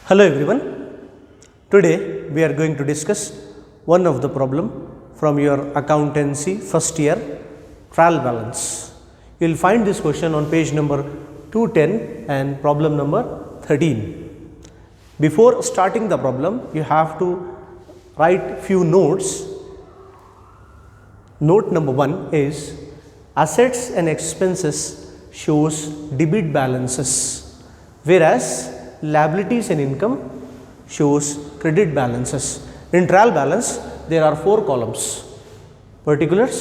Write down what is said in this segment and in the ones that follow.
Hello everyone. Today we are going to discuss one of the problem from your accountancy first year trial balance. You will find this question on page number 210 and problem number 13. Before starting the problem, you have to write few notes. Note number 1 is assets and expenses shows debit balances, whereas liabilities and income shows credit balances. In trial balance, there are 4 columns: particulars,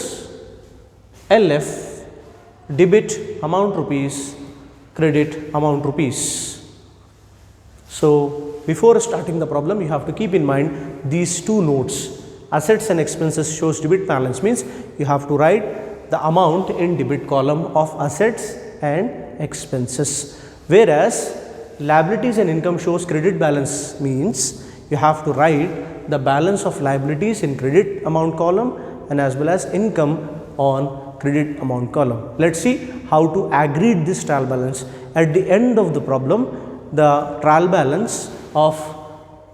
LF, debit amount rupees, credit amount rupees. So before starting the problem, you have to keep in mind these 2 notes. Assets and expenses shows debit balance means you have to write the amount in debit column of assets and expenses, whereas liabilities and income shows credit balance means you have to write the balance of liabilities in credit amount column and as well as income on credit amount column. Let's see how to aggregate this trial balance. At the end of the problem, the trial balance of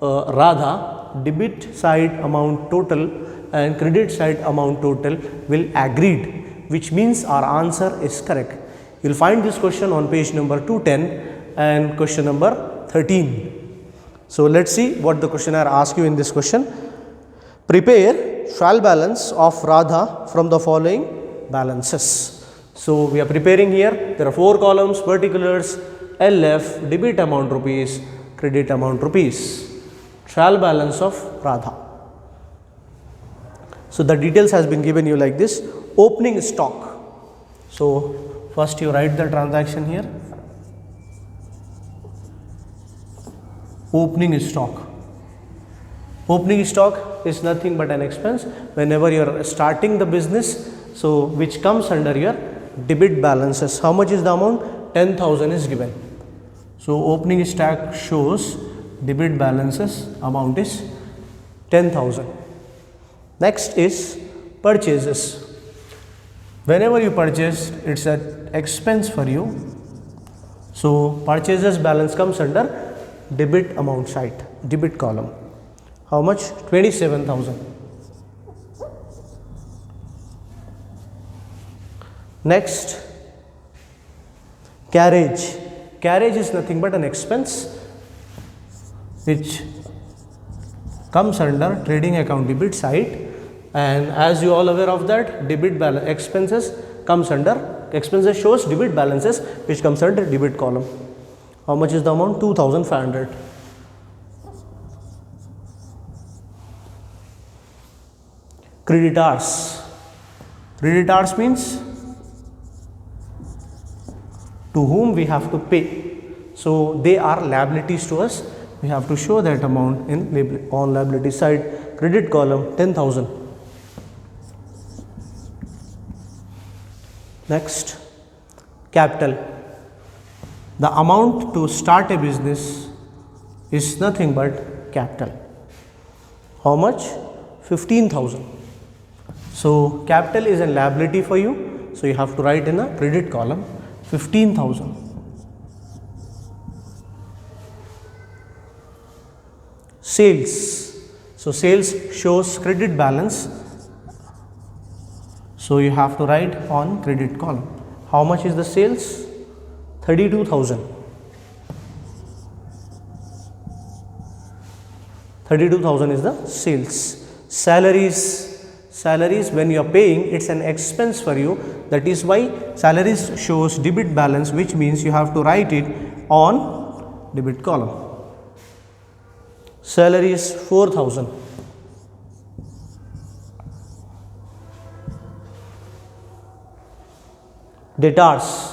Radha, debit side amount total and credit side amount total will aggregate, which means our answer is correct. You will find this question on page number 210 and question number 13. So let's see what the questionnaire asks you in this question. Prepare trial balance of Radha from the following balances. So we are preparing here. There are 4 columns: particulars, LF, debit amount rupees, credit amount rupees. Trial balance of Radha. So the details has been given you like this. Opening stock. So first you write the transaction here. Opening stock. Opening stock is nothing but an expense whenever you are starting the business, so which comes under your debit balances. How much is the amount? 10,000 is given. So opening stock shows debit balances, amount is 10,000. Next is purchases. Whenever you purchase, it's an expense for you. So purchases balance comes under debit amount side, debit column. How much? 27,000. Next, carriage. Carriage is nothing but an expense which comes under trading account debit side, and as you all aware of that, debit balance expenses comes under expenses shows debit balances which comes under debit column. How much is the amount? 2,500. Creditors. Creditors means to whom we have to pay. So they are liabilities to us. We have to show that amount in on liability side. Credit column 10,000. Next, capital. The amount to start a business is nothing but capital. How much? 15,000. So capital is a liability for you. So you have to write in a credit column 15,000. Sales. So sales shows credit balance. So you have to write on credit column. How much is the sales? 32,000. 32,000 is the sales. Salaries. Salaries, when you are paying, it's an expense for you. That is why salaries shows debit balance, which means you have to write it on debit column. Salary is 4,000. Debtors.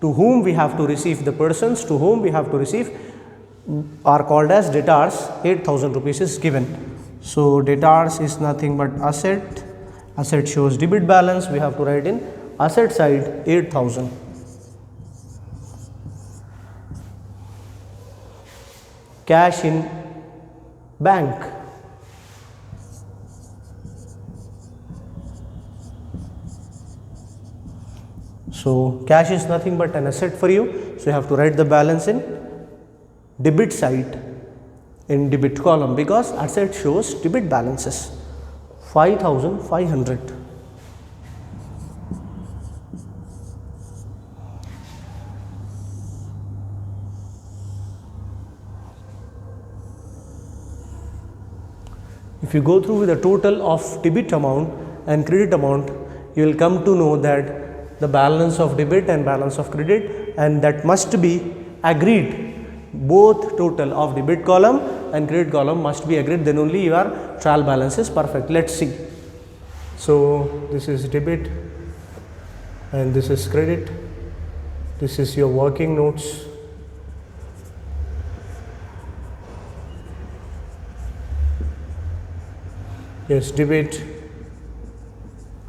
To whom we have to receive, the persons to whom we have to receive are called as debtors. 8,000 rupees is given. So debtors is nothing but asset. Asset shows debit balance. We have to write in asset side 8,000. Cash in bank. So cash is nothing but an asset for you. So you have to write the balance in debit side in debit column because asset shows debit balances 5500. If you go through with the total of debit amount and credit amount, you will come to know that the balance of debit and balance of credit, and that must be agreed. Both total of debit column and credit column must be agreed, then only your trial balance is perfect. Let's see. So this is debit and this is credit. This is your working notes. Yes, debit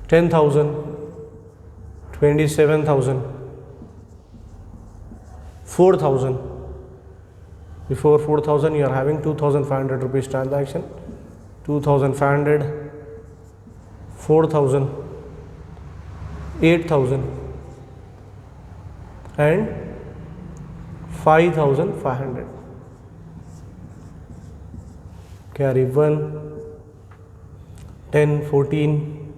10,000, 27,000, 4,000. Before 4,000 you are having 2,500 rupees transaction, 2,500, 4,000, 8,000 and 5,500. Carry 1, 10, 14,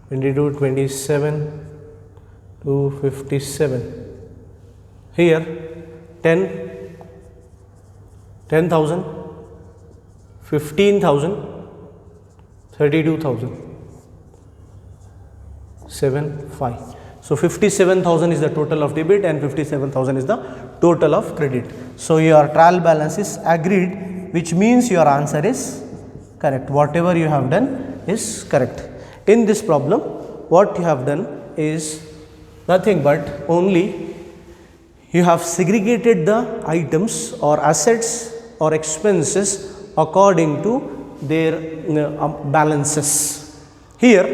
22, 27 to 57. Here 10,000, 15,000, 32,000, 7, 5. So 57,000 is the total of debit and 57,000 is the total of credit. So your trial balance is agreed, which means your answer is correct. Whatever you have done is correct. In this problem, what you have done is nothing but only you have segregated the items or assets or expenses according to their balances. Here,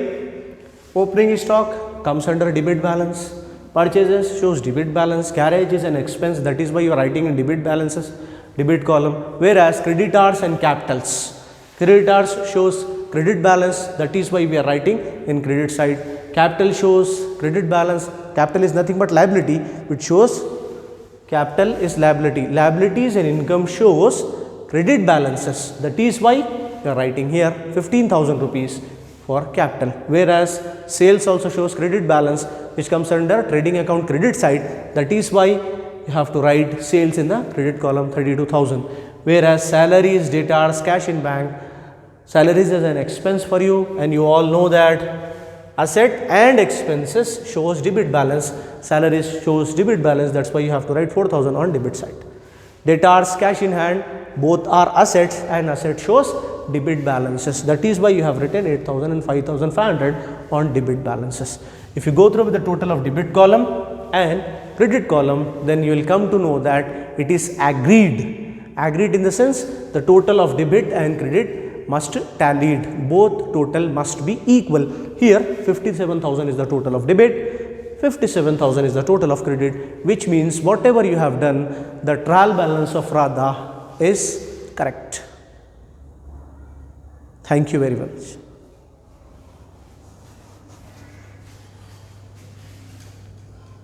opening stock comes under debit balance, purchases shows debit balance, carriage is an expense, that is why you are writing in debit balances, debit column, whereas creditors and capitals, creditors shows credit balance, that is why we are writing in credit side, capital shows credit balance, capital is nothing but liability, which shows capital is liability, liabilities and income shows credit balances, that is why you are writing here 15,000 rupees for capital, whereas sales also shows credit balance, which comes under trading account credit side, that is why you have to write sales in the credit column 32,000, whereas salaries, debtors, cash in bank, salaries is an expense for you, and you all know that asset and expenses shows debit balance, salaries shows debit balance, that's why you have to write 4,000 on debit side. Debtors, cash in hand, both are assets and asset shows debit balances, that is why you have written 8,000 and 5,500 on debit balances. If you go through with the total of debit column and credit column, then you will come to know that it is agreed. Agreed in the sense the total of debit and credit must tallied, both total must be equal. Here 57,000 is the total of debit, 57,000 is the total of credit, which means whatever you have done, the trial balance of Radha is correct. Thank you very much.